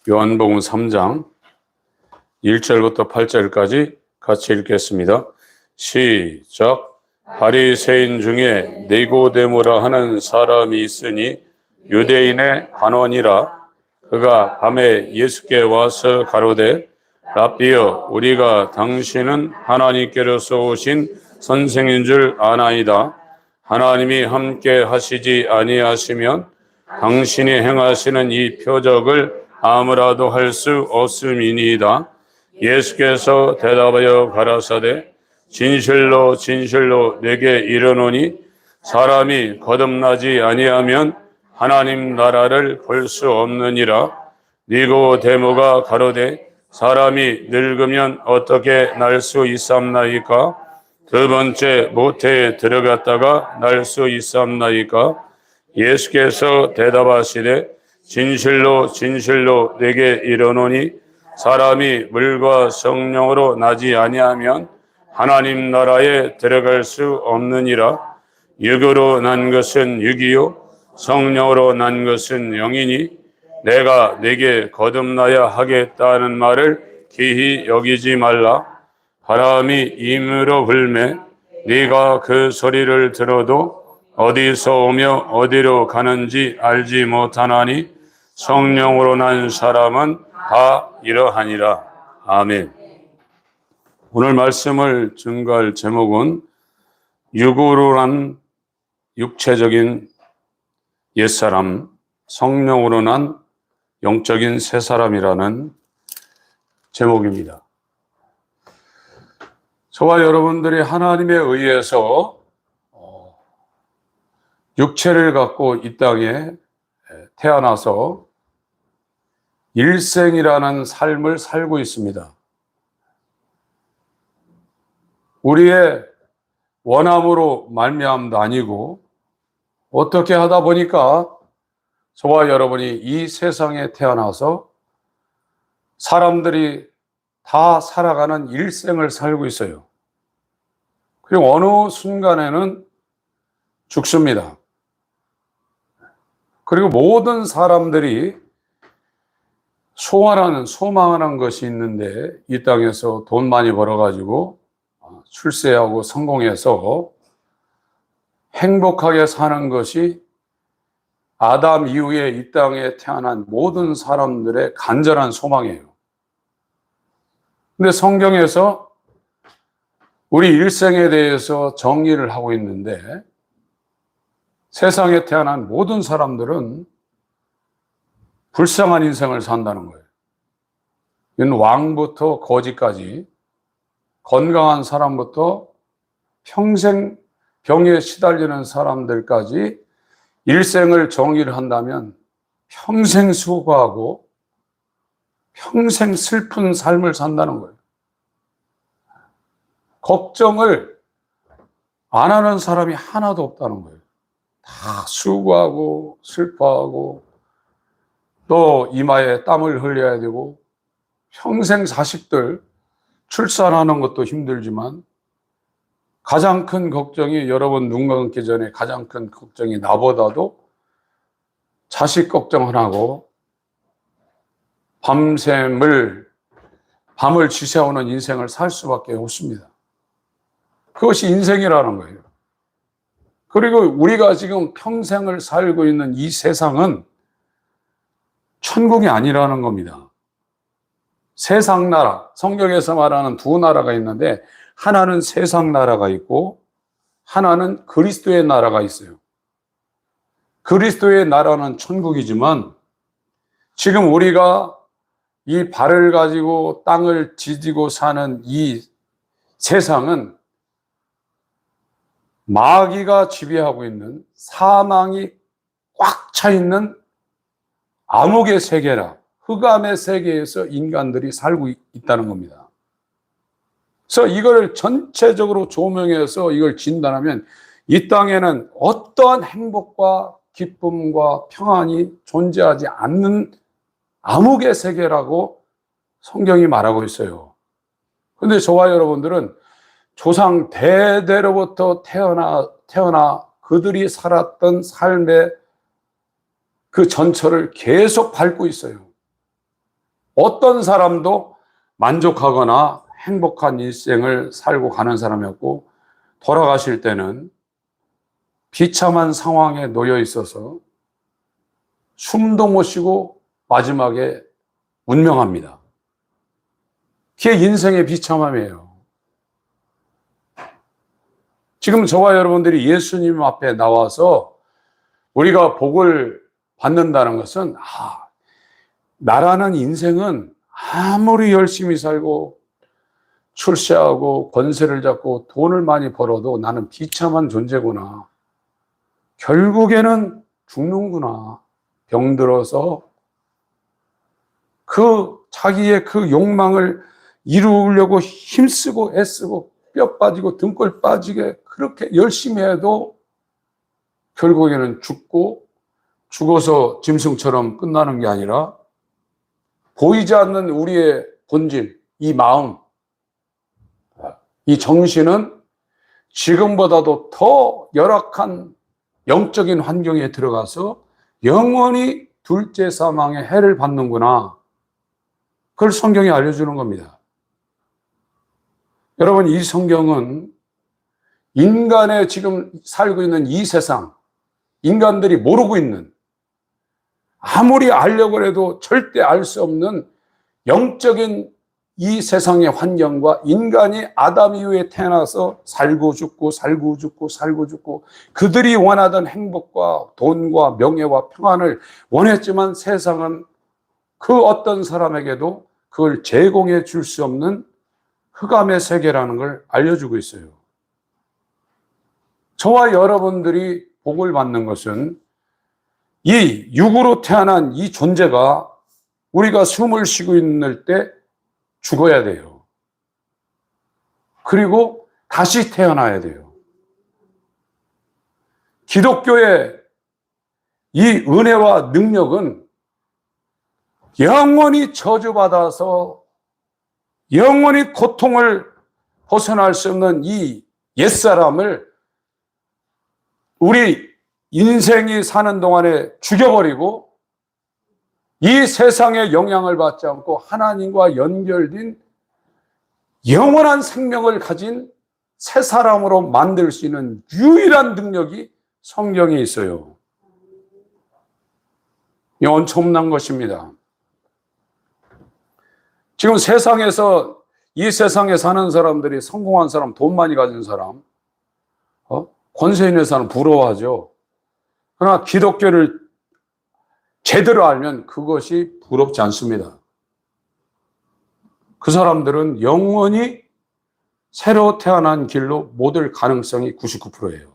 요한복음 3장 1절부터 8절까지 같이 읽겠습니다. 시작. 바리새인 중에 니고데모라 하는 사람이 있으니 유대인의 관원이라. 그가 밤에 예수께 와서 가로되 랍비여, 우리가 당신은 하나님께로서 오신 선생인 줄 아나이다. 하나님이 함께 하시지 아니하시면 당신이 행하시는 이 표적을 아무라도 할 수 없음이니이다. 예수께서 대답하여 가라사대 진실로 진실로 내게 이르노니 사람이 거듭나지 아니하면 하나님 나라를 볼 수 없느니라. 니고데모가 가로되 사람이 늙으면 어떻게 날 수 있삼나이까? 두 번째 모태에 들어갔다가 날 수 있삼나이까? 예수께서 대답하시되 진실로 진실로 내게 이르노니 사람이 물과 성령으로 나지 아니하면 하나님 나라에 들어갈 수 없느니라. 육으로 난 것은 육이요 성령으로 난 것은 영이니 내가 네게 거듭나야 하겠다는 말을 기히 여기지 말라. 바람이 임으로 불매 네가 그 소리를 들어도 어디서 오며 어디로 가는지 알지 못하나니 성령으로 난 사람은 다 이러하니라. 아멘. 오늘 말씀을 증거할 제목은 육으로 난 육체적인 옛사람, 성령으로 난 영적인 새사람이라는 제목입니다. 저와 여러분들이 하나님에 의해서 육체를 갖고 이 땅에 태어나서 일생이라는 삶을 살고 있습니다. 우리의 원함으로 말미암도 아니고 어떻게 하다 보니까 저와 여러분이 이 세상에 태어나서 사람들이 다 살아가는 일생을 살고 있어요. 그리고 어느 순간에는 죽습니다. 그리고 모든 사람들이 소망하는 것이 있는데 이 땅에서 돈 많이 벌어가지고 출세하고 성공해서 행복하게 사는 것이 아담 이후에 이 땅에 태어난 모든 사람들의 간절한 소망이에요. 근데 성경에서 우리 일생에 대해서 정리를 하고 있는데 세상에 태어난 모든 사람들은 불쌍한 인생을 산다는 거예요. 이건 왕부터 거지까지 건강한 사람부터 평생 병에 시달리는 사람들까지 일생을 정의를 한다면 평생 수고하고 평생 슬픈 삶을 산다는 거예요. 걱정을 안 하는 사람이 하나도 없다는 거예요. 다 수고하고 슬퍼하고 또 이마에 땀을 흘려야 되고 평생 자식들 출산하는 것도 힘들지만 가장 큰 걱정이 여러분 눈 감기 전에 가장 큰 걱정이 나보다도 자식 걱정 하나고 밤을 지새우는 인생을 살 수밖에 없습니다. 그것이 인생이라는 거예요. 그리고 우리가 지금 평생을 살고 있는 이 세상은 천국이 아니라는 겁니다. 세상 나라, 성경에서 말하는 두 나라가 있는데 하나는 세상 나라가 있고 하나는 그리스도의 나라가 있어요. 그리스도의 나라는 천국이지만 지금 우리가 이 발을 가지고 땅을 디디고 사는 이 세상은 마귀가 지배하고 있는 사망이 꽉 차 있는 암흑의 세계라 흑암의 세계에서 인간들이 살고 있다는 겁니다. 그래서 이걸 전체적으로 조명해서 이걸 진단하면 이 땅에는 어떠한 행복과 기쁨과 평안이 존재하지 않는 암흑의 세계라고 성경이 말하고 있어요. 그런데 저와 여러분들은 조상 대대로부터 태어나 그들이 살았던 삶의 그 전철을 계속 밟고 있어요. 어떤 사람도 만족하거나 행복한 일생을 살고 가는 사람이었고, 돌아가실 때는 비참한 상황에 놓여 있어서 숨도 못 쉬고 마지막에 운명합니다. 그게 인생의 비참함이에요. 지금 저와 여러분들이 예수님 앞에 나와서 우리가 복을 받는다는 것은, 나라는 인생은 아무리 열심히 살고 출세하고 권세를 잡고 돈을 많이 벌어도 나는 비참한 존재구나. 결국에는 죽는구나. 병들어서 자기의 그 욕망을 이루려고 힘쓰고 애쓰고 뼈 빠지고 등골 빠지게 그렇게 열심히 해도 결국에는 죽고, 죽어서 짐승처럼 끝나는 게 아니라 보이지 않는 우리의 본질, 이 마음, 이 정신은 지금보다도 더 열악한 영적인 환경에 들어가서 영원히 둘째 사망의 해를 받는구나. 그걸 성경이 알려주는 겁니다. 여러분, 이 성경은 인간의 지금 살고 있는 이 세상, 인간들이 모르고 있는, 아무리 알려고 해도 절대 알 수 없는 영적인 이 세상의 환경과 인간이 아담 이후에 태어나서 살고 죽고 살고 죽고 살고 죽고, 그들이 원하던 행복과 돈과 명예와 평안을 원했지만 세상은 그 어떤 사람에게도 그걸 제공해 줄 수 없는 흑암의 세계라는 걸 알려주고 있어요. 저와 여러분들이 복을 받는 것은 이 육으로 태어난 이 존재가 우리가 숨을 쉬고 있는 때 죽어야 돼요. 그리고 다시 태어나야 돼요. 기독교의 이 은혜와 능력은 영원히 저주받아서 영원히 고통을 벗어날 수 없는 이 옛사람을 우리 인생이 사는 동안에 죽여버리고 이 세상의 영향을 받지 않고 하나님과 연결된 영원한 생명을 가진 새 사람으로 만들 수 있는 유일한 능력이 성경에 있어요. 이 엄청난 것입니다. 지금 세상에서, 이 세상에 사는 사람들이, 성공한 사람, 돈 많이 가진 사람, 권세 있는 사람 부러워하죠. 그러나 기독교를 제대로 알면 그것이 부럽지 않습니다. 그 사람들은 영원히 새로 태어난 길로 못 올 가능성이 99%예요.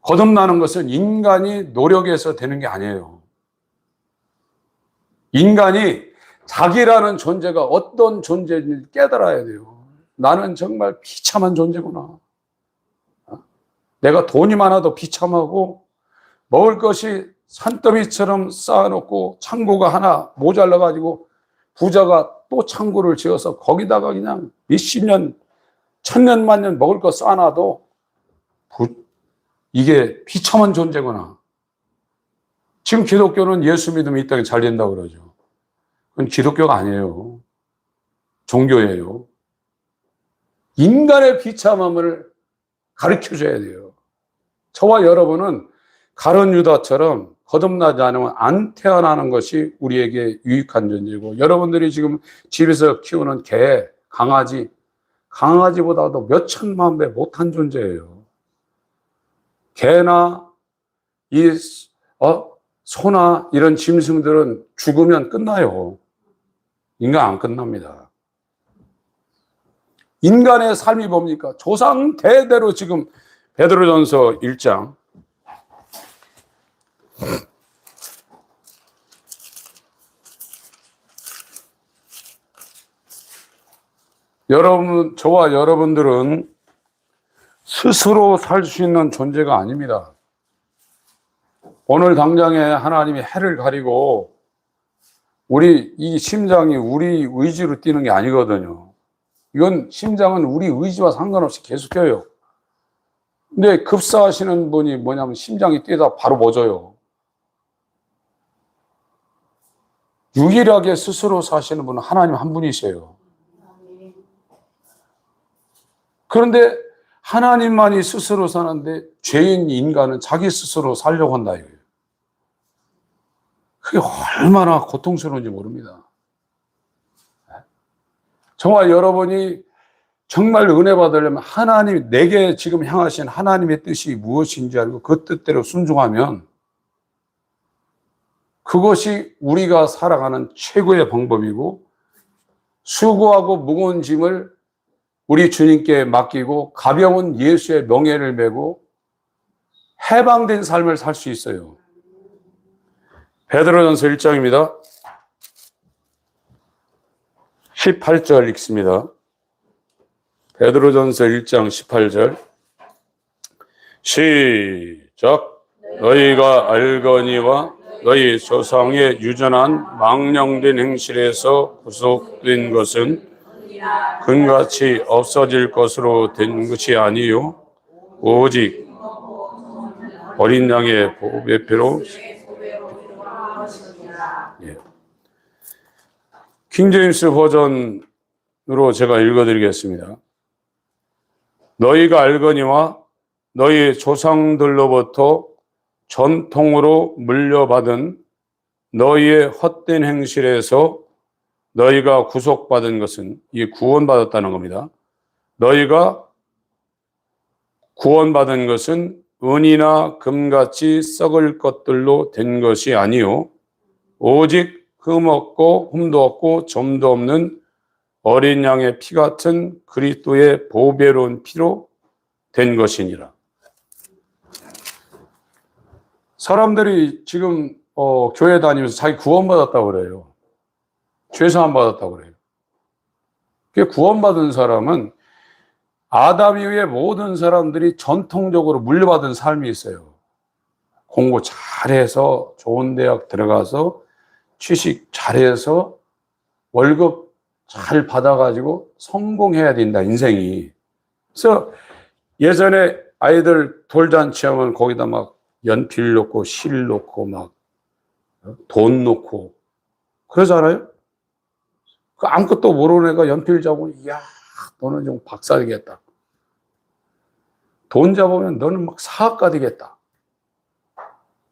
거듭나는 것은 인간이 노력해서 되는 게 아니에요. 인간이 자기라는 존재가 어떤 존재인지 깨달아야 돼요. 나는 정말 비참한 존재구나. 내가 돈이 많아도 비참하고, 먹을 것이 산더미처럼 쌓아놓고 창고가 하나 모자라가지고 부자가 또 창고를 지어서 거기다가 그냥 몇십 년, 천년 만년 먹을 거 쌓아놔도 이게 비참한 존재구나. 지금 기독교는 예수 믿으면 이 땅에 잘 된다고 그러죠. 그건 기독교가 아니에요. 종교예요. 인간의 비참함을 가르쳐줘야 돼요. 저와 여러분은 가룟 유다처럼 거듭나지 않으면 안 태어나는 것이 우리에게 유익한 존재고, 여러분들이 지금 집에서 키우는 개, 강아지보다도 몇 천만 배 못한 존재예요. 개나 소나 이런 짐승들은 죽으면 끝나요. 인간 안 끝납니다. 인간의 삶이 뭡니까? 조상 대대로 지금 베드로전서 1장 여러분, 저와 여러분들은 스스로 살 수 있는 존재가 아닙니다. 오늘 당장에 하나님이 해를 가리고 우리 이 심장이 우리 의지로 뛰는 게 아니거든요. 이건 심장은 우리 의지와 상관없이 계속 뛰어요. 근데 급사하시는 분이 뭐냐면 심장이 뛰다 바로 멎어요. 유일하게 스스로 사시는 분은 하나님 한 분이세요. 그런데 하나님만이 스스로 사는데 죄인 인간은 자기 스스로 살려고 한다 이거예요. 그게 얼마나 고통스러운지 모릅니다. 정말 여러분이 정말 은혜 받으려면 하나님이 내게 지금 향하신 하나님의 뜻이 무엇인지 알고 그 뜻대로 순종하면 그것이 우리가 살아가는 최고의 방법이고, 수고하고 무거운 짐을 우리 주님께 맡기고 가벼운 예수의 명예를 메고 해방된 삶을 살 수 있어요. 베드로전서 1장입니다. 18절 읽습니다. 베드로전서 1장 18절 시작. 너희가 알거니와 너희 조상의 유전한 망령된 행실에서 구속된 것은 금같이 없어질 것으로 된 것이 아니요 오직 어린 양의 보배 피로. 예. 킹제임스 버전으로 제가 읽어드리겠습니다. 너희가 알거니와 너희 조상들로부터 전통으로 물려받은 너희의 헛된 행실에서 너희가 구속받은 것은, 이 구원받았다는 겁니다. 너희가 구원받은 것은 은이나 금같이 썩을 것들로 된 것이 아니요 오직 흠없고 흠도 없고 점도 없는 어린 양의 피 같은 그리스도의 보배로운 피로 된 것이니라. 사람들이 지금 교회 다니면서 자기 구원받았다고 그래요. 죄사함 받았다고 그래요. 그 구원받은 사람은 아담 이후에 모든 사람들이 전통적으로 물려받은 삶이 있어요. 공부 잘해서 좋은 대학 들어가서 취직 잘해서 월급 잘 받아가지고 성공해야 된다, 인생이. 그래서 예전에 아이들 돌잔치하면 거기다 막 연필 놓고 실 놓고 막 돈 놓고 그러잖아요. 그 아무것도 모르는 애가 연필 잡으면 이야 너는 좀 박사 되겠다. 돈 잡으면 너는 막 사학가 되겠다.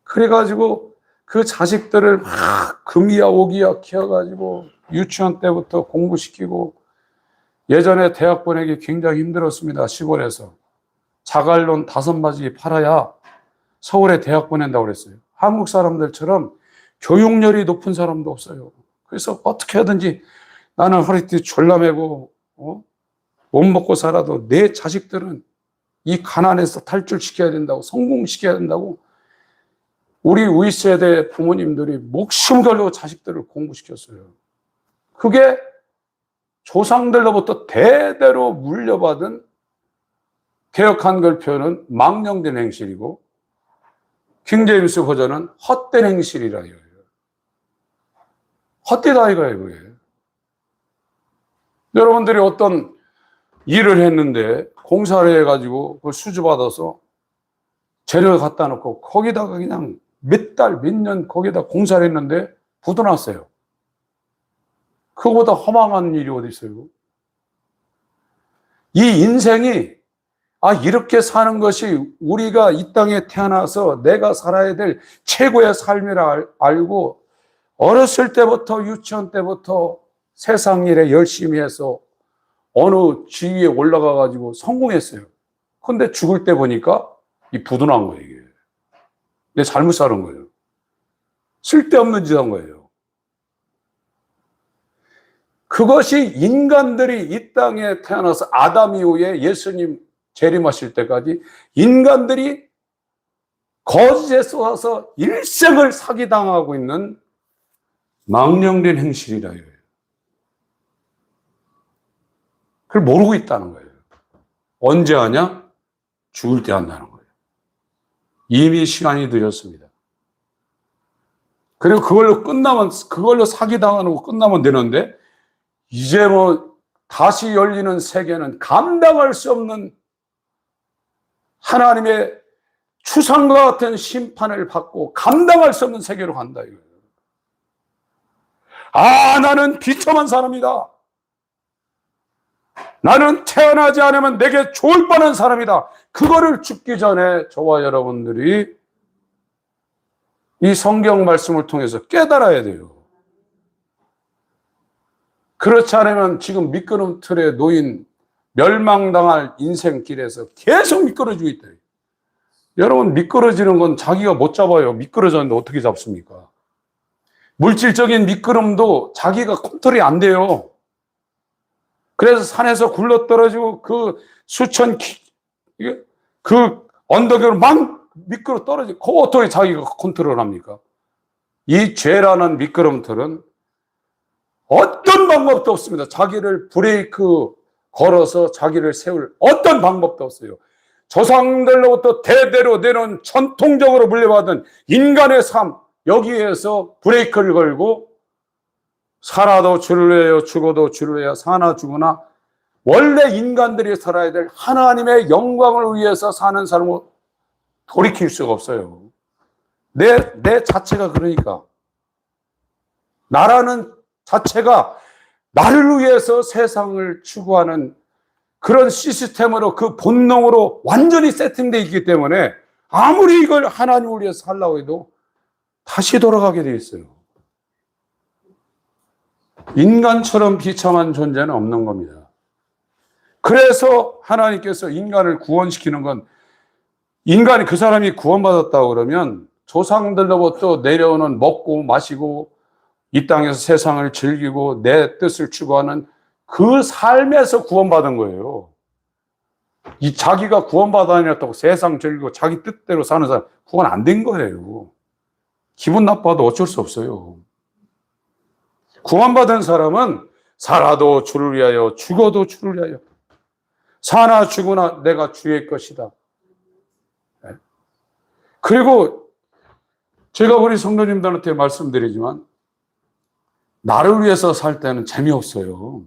그래가지고 그 자식들을 막 금이야 오기야 키워가지고 유치원 때부터 공부시키고, 예전에 대학 보내기 굉장히 힘들었습니다. 시골에서 자갈론 5바지 팔아야 서울에 대학 보낸다고 그랬어요. 한국 사람들처럼 교육열이 높은 사람도 없어요. 그래서 어떻게 하든지 나는 허리띠 졸라매고 못 먹고 살아도 내 자식들은 이 가난에서 탈출시켜야 된다고, 성공시켜야 된다고 우리 윗세대 부모님들이 목숨 걸고 자식들을 공부시켰어요. 그게 조상들로부터 대대로 물려받은 개역 한글표는 망령된 행실이고 킹제임스 버전은 헛된 행실이라 해요. 헛되다 이거예요. 여러분들이 어떤 일을 했는데 공사를 해가지고 그걸 수주받아서 재료를 갖다 놓고 거기다가 그냥 몇 달, 몇 년 거기다 공사를 했는데 부도났어요. 그거보다 허망한 일이 어디 있어요? 이 인생이 이렇게 사는 것이 우리가 이 땅에 태어나서 내가 살아야 될 최고의 삶이라 알고 어렸을 때부터 유치원 때부터 세상 일에 열심히 해서 어느 지위에 올라가 가지고 성공했어요. 근데 죽을 때 보니까 이 부도난 거예요, 이게. 내 잘못 살은 거예요. 쓸데없는 짓 한 거예요. 그것이 인간들이 이 땅에 태어나서 아담 이후에 예수님 재림하실 때까지 인간들이 거짓에 쏘아서 일생을 사기당하고 있는 망령된 행실이라 이거예요. 그걸 모르고 있다는 거예요. 언제 하냐? 죽을 때 한다는 거예요. 이미 시간이 늦었습니다. 그리고 그걸로 사기당하는 거 끝나면 되는데, 이제 다시 열리는 세계는 감당할 수 없는 하나님의 추상과 같은 심판을 받고 감당할 수 없는 세계로 간다 이거예요. 아, 나는 비참한 사람이다. 나는 태어나지 않으면 내게 좋을 뻔한 사람이다. 그거를 죽기 전에 저와 여러분들이 이 성경 말씀을 통해서 깨달아야 돼요. 그렇지 않으면 지금 미끄럼틀에 놓인 멸망당할 인생길에서 계속 미끄러지고 있다. 여러분, 미끄러지는 건 자기가 못 잡아요. 미끄러졌는데 어떻게 잡습니까? 물질적인 미끄럼도 자기가 컨트롤이 안 돼요. 그래서 산에서 굴러떨어지고 그 수천 그 언덕으로 막 미끄러 떨어지고 그거 어떻게 자기가 컨트롤합니까? 이 죄라는 미끄럼틀은 어떤 방법도 없습니다. 자기를 브레이크 걸어서 자기를 세울 어떤 방법도 없어요. 조상들로부터 대대로 내려온 전통적으로 물려받은 인간의 삶, 여기에서 브레이크를 걸고 살아도 주를 위하여 죽어도 주를 위하여 사나 죽으나 원래 인간들이 살아야 될 하나님의 영광을 위해서 사는 삶을 돌이킬 수가 없어요. 내 자체가 그러니까. 나라는 자체가 나를 위해서 세상을 추구하는 그런 시스템으로 그 본능으로 완전히 세팅되어 있기 때문에 아무리 이걸 하나님을 위해서 살라고 해도 다시 돌아가게 되어 있어요. 인간처럼 비참한 존재는 없는 겁니다. 그래서 하나님께서 인간을 구원시키는 건 인간이 그 사람이 구원받았다고 그러면 조상들로부터 내려오는 먹고 마시고 이 땅에서 세상을 즐기고 내 뜻을 추구하는 그 삶에서 구원받은 거예요. 이 자기가 구원받았다고 세상 즐기고 자기 뜻대로 사는 사람 구원 안 된 거예요. 기분 나빠도 어쩔 수 없어요. 구원받은 사람은 살아도 주를 위하여 죽어도 주를 위하여 사나 죽으나 내가 주의 것이다. 그리고 제가 우리 성도님들한테 말씀드리지만 나를 위해서 살 때는 재미없어요.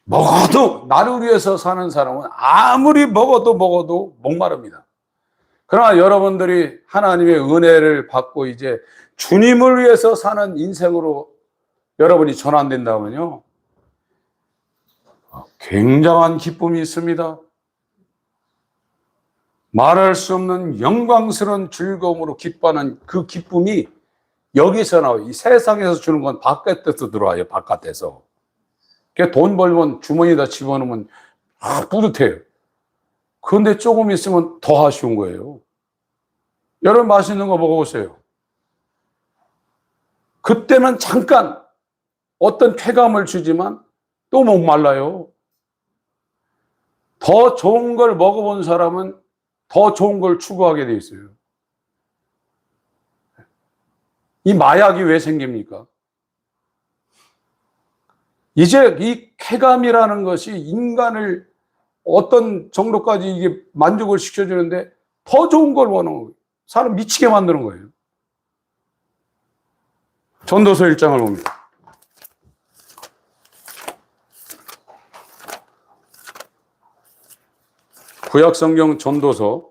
먹어도 나를 위해서 사는 사람은 아무리 먹어도 목마릅니다. 그러나 여러분들이 하나님의 은혜를 받고 이제 주님을 위해서 사는 인생으로 여러분이 전환된다면요, 굉장한 기쁨이 있습니다. 말할 수 없는 영광스러운 즐거움으로 기뻐하는 그 기쁨이 여기서 나와요. 이 세상에서 주는 건 바깥에서 들어와요. 바깥에서. 돈 벌면 주머니에다 집어넣으면 뿌듯해요. 그런데 조금 있으면 더 아쉬운 거예요. 여러분 맛있는 거 먹어보세요. 그때는 잠깐 어떤 쾌감을 주지만 또 목말라요. 더 좋은 걸 먹어본 사람은 더 좋은 걸 추구하게 돼 있어요. 이 마약이 왜 생깁니까? 이제 이 쾌감이라는 것이 인간을 어떤 정도까지 이게 만족을 시켜주는데 더 좋은 걸 원하는 거예요. 사람 미치게 만드는 거예요. 전도서 1장을 봅니다. 구약성경 전도서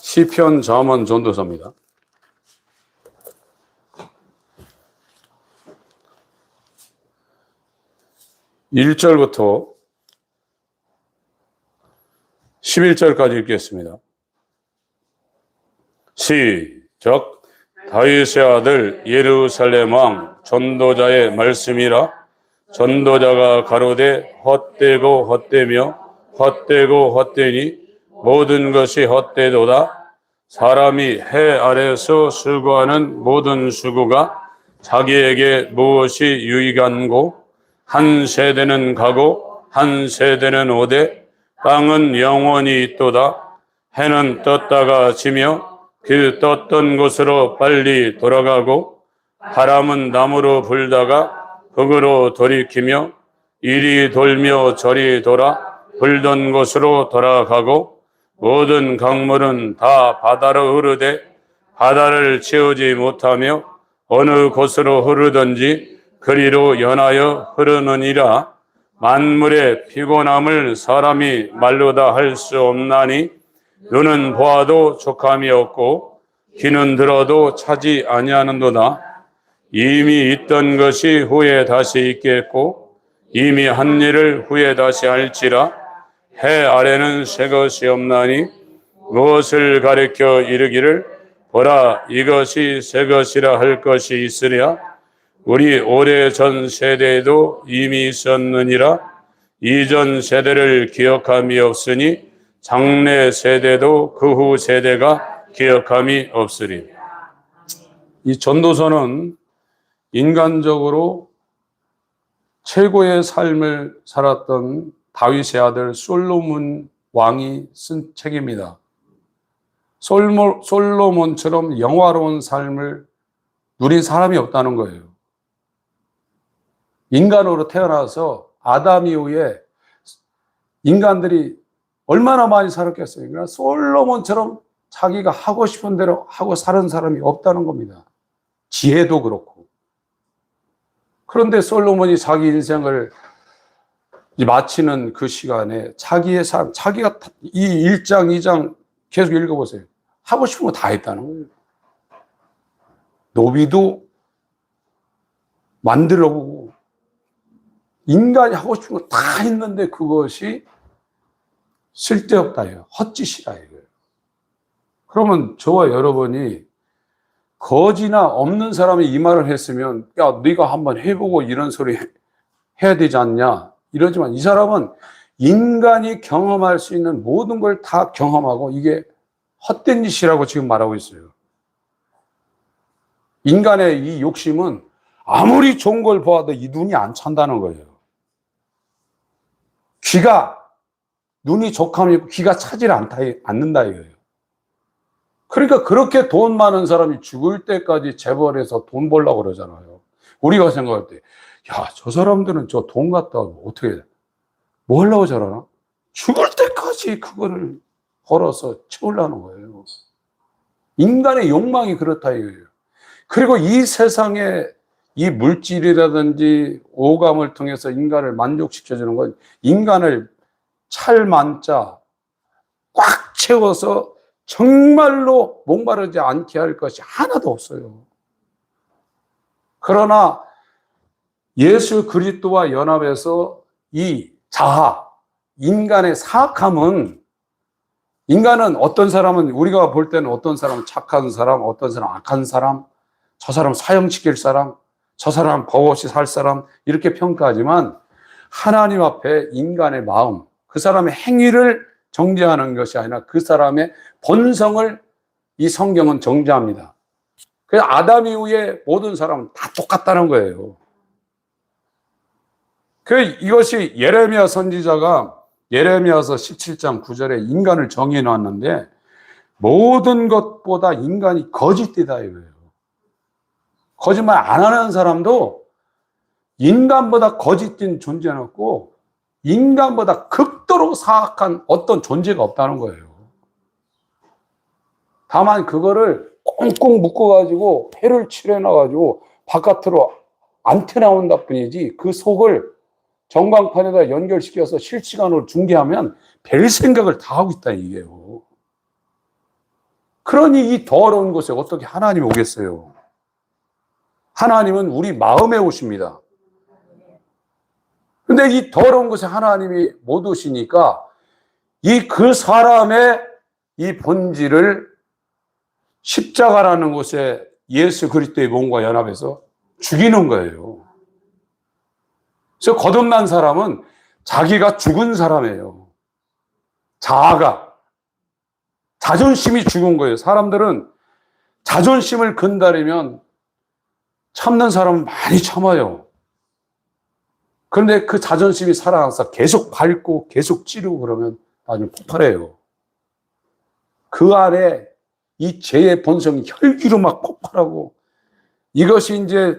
시편, 잠언 전도서입니다. 1절부터 11절까지 읽겠습니다. 시작. 다윗의 아들 예루살렘 왕 전도자의 말씀이라. 전도자가 가로되 헛되고 헛되며 헛되고 헛되니 모든 것이 헛되도다. 사람이 해 아래서 수고하는 모든 수고가 자기에게 무엇이 유익한고. 한 세대는 가고 한 세대는 오되 땅은 영원히 있도다. 해는 떴다가 지며 그 떴던 곳으로 빨리 돌아가고 바람은 남으로 불다가 북으로 돌이키며 이리 돌며 저리 돌아 불던 곳으로 돌아가고 모든 강물은 다 바다로 흐르되 바다를 채우지 못하며 어느 곳으로 흐르든지 그리로 연하여 흐르느니라. 만물의 피곤함을 사람이 말로 다 할 수 없나니 눈은 보아도 족함이 없고 귀는 들어도 차지 아니하는도다. 이미 있던 것이 후에 다시 있겠고 이미 한 일을 후에 다시 할지라. 해 아래는 새 것이 없나니 무엇을 가리켜 이르기를 보라 이것이 새 것이라 할 것이 있으랴. 우리 오래전 세대에도 이미 있었느니라. 이전 세대를 기억함이 없으니 장래 세대도 그 후 세대가 기억함이 없으리. 이 전도서는 인간적으로 최고의 삶을 살았던 다윗의 아들 솔로몬 왕이 쓴 책입니다. 솔로몬처럼 영화로운 삶을 누린 사람이 없다는 거예요. 인간으로 태어나서 아담 이후에 인간들이 얼마나 많이 살았겠어요. 그러나 솔로몬처럼 자기가 하고 싶은 대로 하고 사는 사람이 없다는 겁니다. 지혜도 그렇고. 그런데 솔로몬이 자기 인생을 마치는 그 시간에 자기의 삶, 자기가 이 1장, 2장 계속 읽어보세요. 하고 싶은 거 다 했다는 거예요. 노비도 만들어보고 인간이 하고 싶은 거 다 했는데 그것이 쓸데없다, 헛짓이다 이거예요. 그러면 저와 여러분이 거지나 없는 사람이 이 말을 했으면 야 네가 한번 해보고 이런 소리 해야 되지 않냐 이러지만 이 사람은 인간이 경험할 수 있는 모든 걸 다 경험하고 이게 헛된 짓이라고 지금 말하고 있어요. 인간의 이 욕심은 아무리 좋은 걸 보아도 이 눈이 안 찬다는 거예요. 눈이 족하면 귀가 차질 않는다 이거예요. 그러니까 그렇게 돈 많은 사람이 죽을 때까지 재벌해서 돈 벌려고 그러잖아요. 우리가 생각할 때, 야, 저 사람들은 저 돈 갖다 어떻게, 뭐 하려고 저러나? 죽을 때까지 그거를 벌어서 채우려는 거예요. 인간의 욕망이 그렇다 이거예요. 그리고 이 세상에 이 물질이라든지 오감을 통해서 인간을 만족시켜주는 건 인간을 찰만자 꽉 채워서 정말로 목마르지 않게 할 것이 하나도 없어요. 그러나 예수 그리스도와 연합해서 이 자아, 인간의 사악함은 인간은 어떤 사람은 우리가 볼 때는 어떤 사람은 착한 사람, 어떤 사람은 악한 사람, 저 사람 사형시킬 사람, 저 사람 법 없이 살 사람 이렇게 평가하지만 하나님 앞에 인간의 마음, 그 사람의 행위를 정죄하는 것이 아니라 그 사람의 본성을 이 성경은 정죄합니다. 그래서 아담 이후에 모든 사람은 다 똑같다는 거예요. 이것이 예레미야 선지자가 예레미야서 17장 9절에 인간을 정의해 놨는데 모든 것보다 인간이 거짓되다 이거예요. 거짓말 안 하는 사람도 인간보다 거짓된 존재는 없고 인간보다 극도로 사악한 어떤 존재가 없다는 거예요. 다만 그거를 꽁꽁 묶어가지고 해를 칠해놔가지고 바깥으로 안 튀어나온다 뿐이지 그 속을 전광판에다 연결시켜서 실시간으로 중계하면 별 생각을 다 하고 있다 이게요. 그러니 이 더러운 곳에 어떻게 하나님이 오겠어요? 하나님은 우리 마음에 오십니다. 근데 이 더러운 곳에 하나님이 못 오시니까 그 사람의 이 본질을 십자가라는 곳에 예수 그리스도의 몸과 연합해서 죽이는 거예요. 그래서 거듭난 사람은 자기가 죽은 사람이에요. 자아가. 자존심이 죽은 거예요. 사람들은 자존심을 건드리면 참는 사람은 많이 참아요. 그런데 그 자존심이 살아나서 계속 밟고 계속 찌르고 그러면 나중에 폭발해요. 그 안에 이 죄의 본성이 혈기로 막 폭발하고 이것이 이제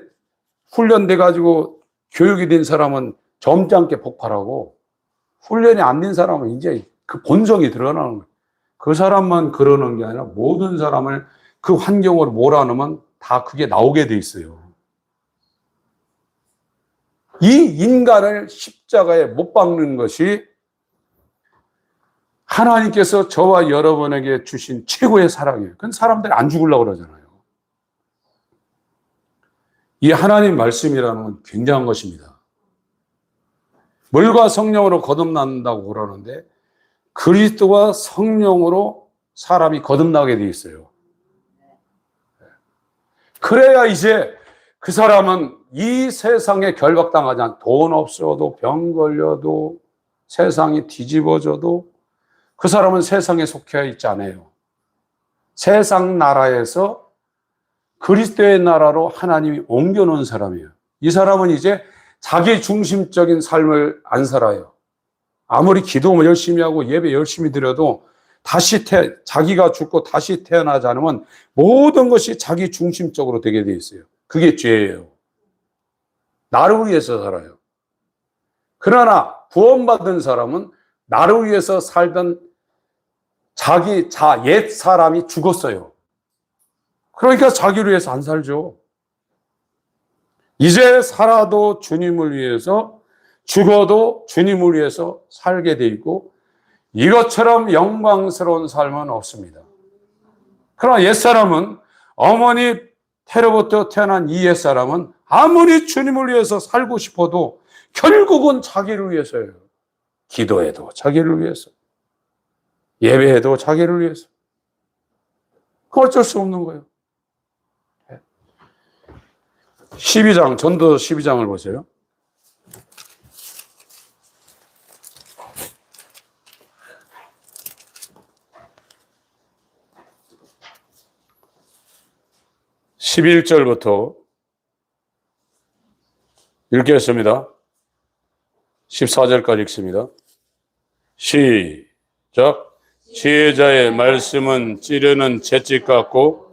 훈련돼 가지고 교육이 된 사람은 점잖게 폭발하고 훈련이 안 된 사람은 이제 그 본성이 드러나는 거예요. 그 사람만 그러는 게 아니라 모든 사람을 그 환경으로 몰아넣으면 다 그게 나오게 돼 있어요. 이 인간을 십자가에 못 박는 것이 하나님께서 저와 여러분에게 주신 최고의 사랑이에요. 그건 사람들이 안 죽으려고 그러잖아요. 이 하나님 말씀이라는 건 굉장한 것입니다. 물과 성령으로 거듭난다고 그러는데 그리스도와 성령으로 사람이 거듭나게 돼 있어요. 그래야 이제 그 사람은 이 세상에 결박당하지 않고 돈 없어도 병 걸려도 세상이 뒤집어져도 그 사람은 세상에 속해 있지 않아요. 세상 나라에서 그리스도의 나라로 하나님이 옮겨놓은 사람이에요. 이 사람은 이제 자기 중심적인 삶을 안 살아요. 아무리 기도 열심히 하고 예배 열심히 드려도 자기가 죽고 다시 태어나지 않으면 모든 것이 자기 중심적으로 되게 돼 있어요. 그게 죄예요. 나를 위해서 살아요. 그러나 구원받은 사람은 나를 위해서 살던 옛 사람이 죽었어요. 그러니까 자기를 위해서 안 살죠. 이제 살아도 주님을 위해서, 죽어도 주님을 위해서 살게 돼 있고 이것처럼 영광스러운 삶은 없습니다. 그러나 옛사람은, 어머니 태로부터 태어난 이 옛사람은 아무리 주님을 위해서 살고 싶어도 결국은 자기를 위해서예요. 기도해도 자기를 위해서, 예배해도 자기를 위해서. 어쩔 수 없는 거예요. 12장, 전도 12장을 보세요. (11절부터) 읽겠습니다. 14절까지 읽습니다. 시작. 지혜자의 말씀은 찌르는 채찍 같고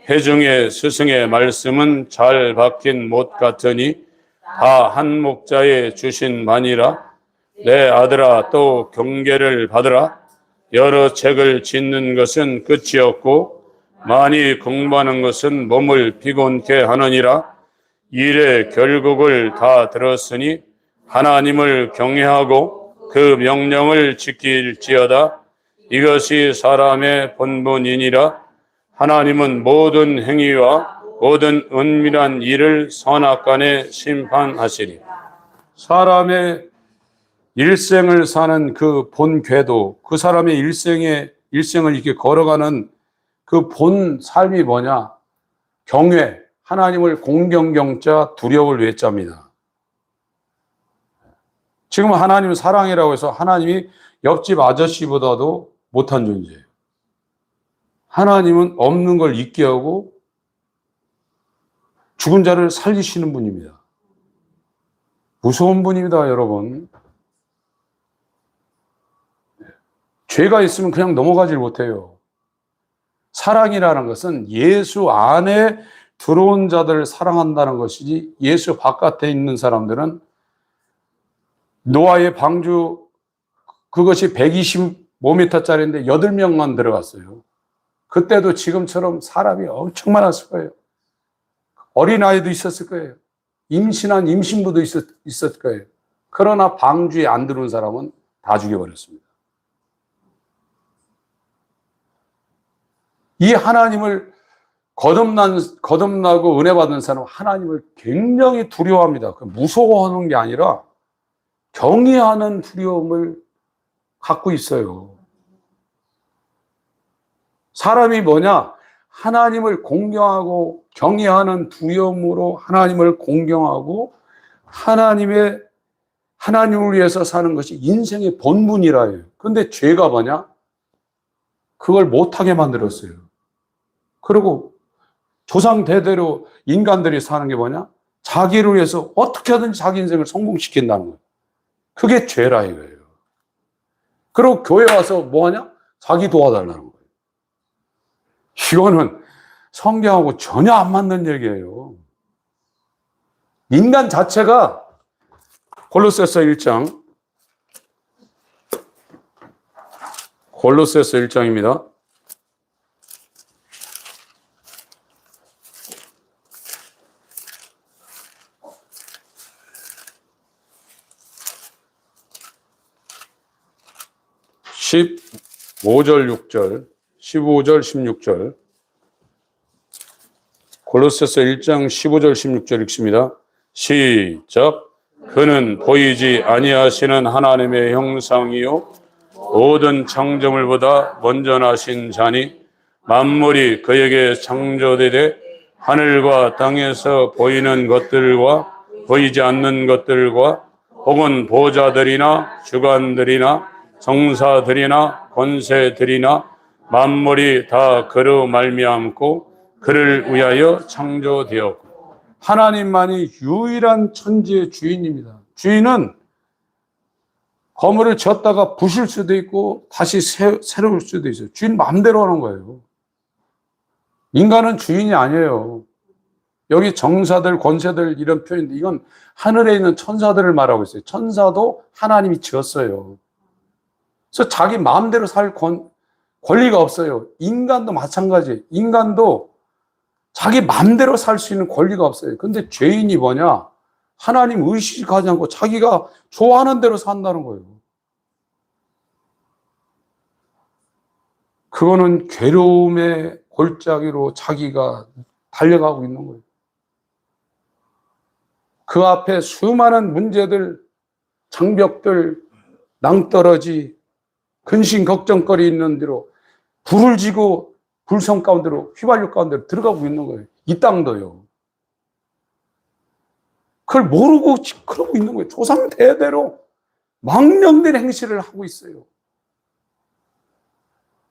회중의 스승의 말씀은 잘 박힌 못 같으니 다 한 목자에 주신 바니라. 내 아들아, 또 경계를 받으라. 여러 책을 짓는 것은 끝이 없고 많이 공부하는 것은 몸을 피곤케 하느니라. 일의 결국을 다 들었으니 하나님을 경외하고 그 명령을 지킬지어다. 이것이 사람의 본분이니라. 하나님은 모든 행위와 모든 은밀한 일을 선악간에 심판하시리. 사람의 일생을 사는 그 본궤도, 그 사람의 일생을 이렇게 걸어가는 그 본 삶이 뭐냐? 경외, 하나님을 공경경자 두려울 외자입니다. 지금 하나님은 사랑이라고 해서 하나님이 옆집 아저씨보다도 못한 존재예요. 하나님은 없는 걸 있게 하고 죽은 자를 살리시는 분입니다. 무서운 분입니다, 여러분. 죄가 있으면 그냥 넘어가질 못해요. 사랑이라는 것은 예수 안에 들어온 자들을 사랑한다는 것이지, 예수 바깥에 있는 사람들은, 노아의 방주, 그것이 125m짜리인데 8명만 들어갔어요. 그때도 지금처럼 사람이 엄청 많았을 거예요. 어린아이도 있었을 거예요. 임신한 임신부도 있었을 거예요. 그러나 방주에 안 들어온 사람은 다 죽여버렸습니다. 이 하나님을 거듭나고 은혜 받은 사람은 하나님을 굉장히 두려워합니다. 무서워하는 게 아니라 경외하는 두려움을 갖고 있어요. 사람이 뭐냐? 하나님을 공경하고 경외하는 두려움으로 하나님을 공경하고 하나님을 위해서 사는 것이 인생의 본분이라 해요. 그런데 죄가 뭐냐? 그걸 못하게 만들었어요. 그리고 조상 대대로 인간들이 사는 게 뭐냐? 자기를 위해서 어떻게든 자기 인생을 성공시킨다는 거예요. 그게 죄라 이거예요. 그리고 교회 와서 뭐 하냐? 자기 도와달라는 거예요. 이거는 성경하고 전혀 안 맞는 얘기예요. 인간 자체가, 골로새서 1장, 골로새서 1장입니다. (15절 6절) 15절 16절 골로새서 1장 15절 16절 읽습니다. 시작. 그는 보이지 아니하시는 하나님의 형상이요 모든 창조물보다 먼저 나신 자니 만물이 그에게 창조되되 하늘과 땅에서 보이는 것들과 보이지 않는 것들과 혹은 보좌들이나 주관들이나 성사들이나 권세들이나 만물이 다 그로 말미암고 그를 위하여 창조되었고. 하나님만이 유일한 천지의 주인입니다. 주인은 건물을 지었다가 부실 수도 있고 다시 새로울 수도 있어요. 주인 마음대로 하는 거예요. 인간은 주인이 아니에요. 여기 정사들, 권세들 이런 표현인데 이건 하늘에 있는 천사들을 말하고 있어요. 천사도 하나님이 지었어요. 그래서 자기 마음대로 살 권리가 없어요. 인간도 마찬가지예요. 인간도 자기 마음대로 살 수 있는 권리가 없어요. 근데 죄인이 뭐냐? 하나님 의식하지 않고 자기가 좋아하는 대로 산다는 거예요. 그거는 괴로움의 골짜기로 자기가 달려가고 있는 거예요. 그 앞에 수많은 문제들, 장벽들, 낭떠러지, 근심 걱정거리 있는 대로 불을 지고 불성 가운데로 휘발유 가운데로 들어가고 있는 거예요. 이 땅도요. 그걸 모르고 그러고 있는 거예요. 조상 대대로 망령된 행실을 하고 있어요.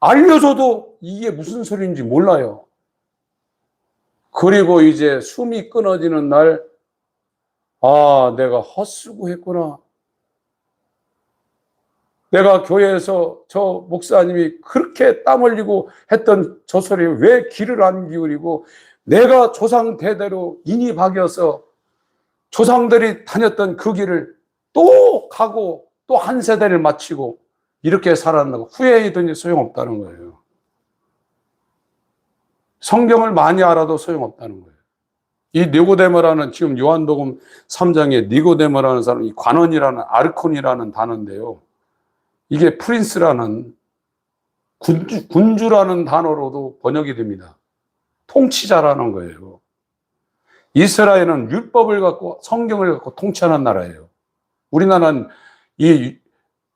알려줘도 이게 무슨 소리인지 몰라요. 그리고 이제 숨이 끊어지는 날, 아, 내가 헛수고했구나. 내가 교회에서 저 목사님이 그렇게 땀 흘리고 했던 저 소리에 왜 귀를 안 기울이고 내가 조상 대대로 인이 박여서 조상들이 다녔던 그 길을 또 가고 또 한 세대를 마치고 이렇게 살았는가 후회하더니 소용없다는 거예요. 성경을 많이 알아도 소용없다는 거예요. 이 니고데모라는 지금 요한복음 3장에 니고데모라는 사람이 관원이라는 아르콘이라는 단어인데요. 이게 프린스라는 군주라는 단어로도 번역이 됩니다. 통치자라는 거예요. 이스라엘은 율법을 갖고 성경을 갖고 통치하는 나라예요. 우리나라는 이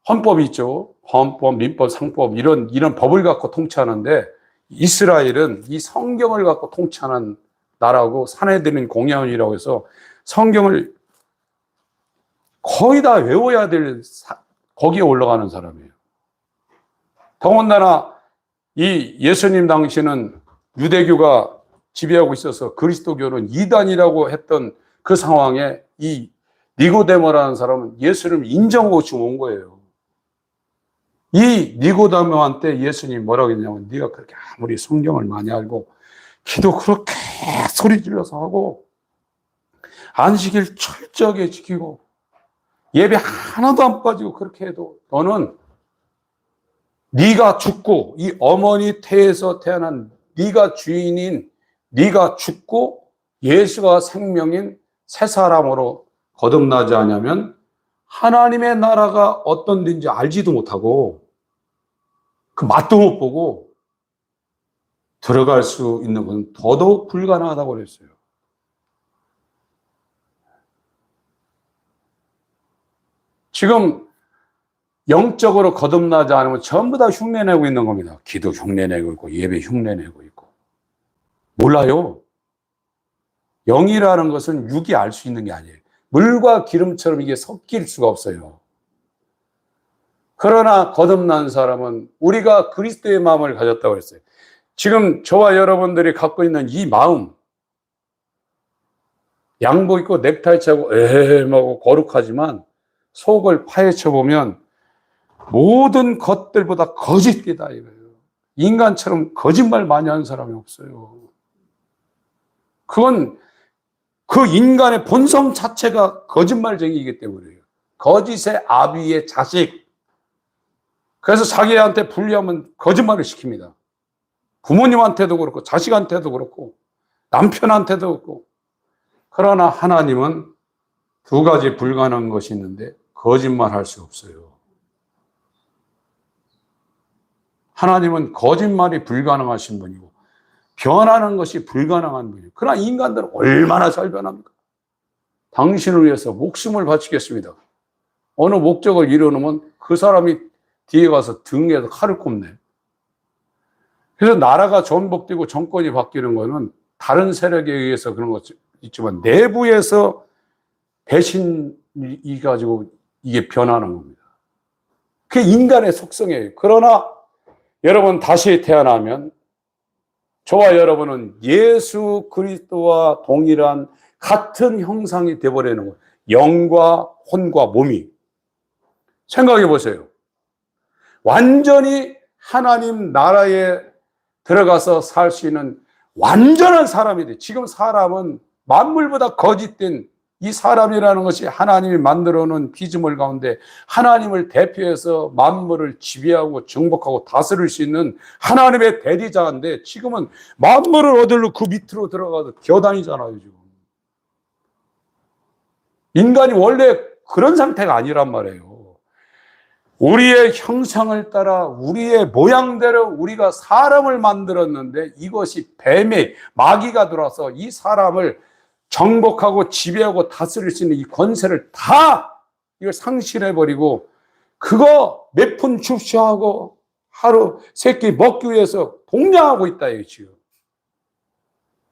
헌법이 있죠. 헌법, 민법, 상법 이런 법을 갖고 통치하는데 이스라엘은 이 성경을 갖고 통치하는 나라고 사내들인 공야원이라고 해서 성경을 거의 다 외워야 될 거기에 올라가는 사람이에요. 더군다나 이 예수님 당시는 유대교가 지배하고 있어서 그리스도교는 이단이라고 했던 그 상황에 이 니고데모라는 사람은 예수를 인정하고 지금 온 거예요. 이 니고데모한테 예수님이 뭐라고 했냐면 네가 그렇게 아무리 성경을 많이 알고 기도 그렇게 소리 질러서 하고 안식일 철저하게 지키고 예배 하나도 안 빠지고 그렇게 해도 너는 네가 죽고 이 어머니 태에서 태어난 네가 주인인 네가 죽고 예수가 생명인 새 사람으로 거듭나지 않으면 하나님의 나라가 어떤 데인지 알지도 못하고 그 맛도 못 보고 들어갈 수 있는 것은 더더욱 불가능하다고 그랬어요. 지금 영적으로 거듭나지 않으면 전부 다 흉내내고 있는 겁니다. 기도 흉내내고 있고 예배 흉내내고 있고. 몰라요. 영이라는 것은 육이 알 수 있는 게 아니에요. 물과 기름처럼 이게 섞일 수가 없어요. 그러나 거듭난 사람은 우리가 그리스도의 마음을 가졌다고 했어요. 지금 저와 여러분들이 갖고 있는 이 마음, 양복 입고 넥타이 차고 에헴하고 거룩하지만 속을 파헤쳐 보면 모든 것들보다 거짓이다 이거예요. 인간처럼 거짓말 많이 하는 사람이 없어요. 그건 그 인간의 본성 자체가 거짓말쟁이이기 때문이에요. 거짓의 아비의 자식. 그래서 자기한테 불리하면 거짓말을 시킵니다. 부모님한테도 그렇고 자식한테도 그렇고 남편한테도 그렇고. 그러나 하나님은 두 가지 불가능한 것이 있는데 거짓말할 수 없어요. 하나님은 거짓말이 불가능하신 분이고 변하는 것이 불가능한 분이에요. 그러나 인간들은 얼마나 잘 변합니까? 당신을 위해서 목숨을 바치겠습니다. 어느 목적을 이루놓으면 그 사람이 뒤에 가서 등에서 칼을 꼽네. 그래서 나라가 전복되고 정권이 바뀌는 거는 다른 세력에 의해서 그런 것 있지만 내부에서 배신이 가지고 이게 변하는 겁니다. 그게 인간의 속성이에요. 그러나 여러분 다시 태어나면 저와 여러분은 예수 그리스도와 동일한 같은 형상이 되어버리는 거예요. 영과 혼과 몸이. 생각해 보세요. 완전히 하나님 나라에 들어가서 살 수 있는 완전한 사람이 돼. 지금 사람은 만물보다 거짓된 이 사람이라는 것이 하나님이 만들어 놓은 피조물 가운데 하나님을 대표해서 만물을 지배하고 정복하고 다스릴 수 있는 하나님의 대리자인데 지금은 만물을 얻으려 그 밑으로 들어가서 기어다니잖아요. 지금 인간이 원래 그런 상태가 아니란 말이에요. 우리의 형상을 따라 우리의 모양대로 우리가 사람을 만들었는데 이것이 뱀의 마귀가 들어와서 이 사람을 정복하고 지배하고 다스릴 수 있는 이 권세를 다 이걸 상실해버리고 그거 몇 푼 줍쇼하고 하루 세끼 먹기 위해서 동냥하고 있다 이거 지금.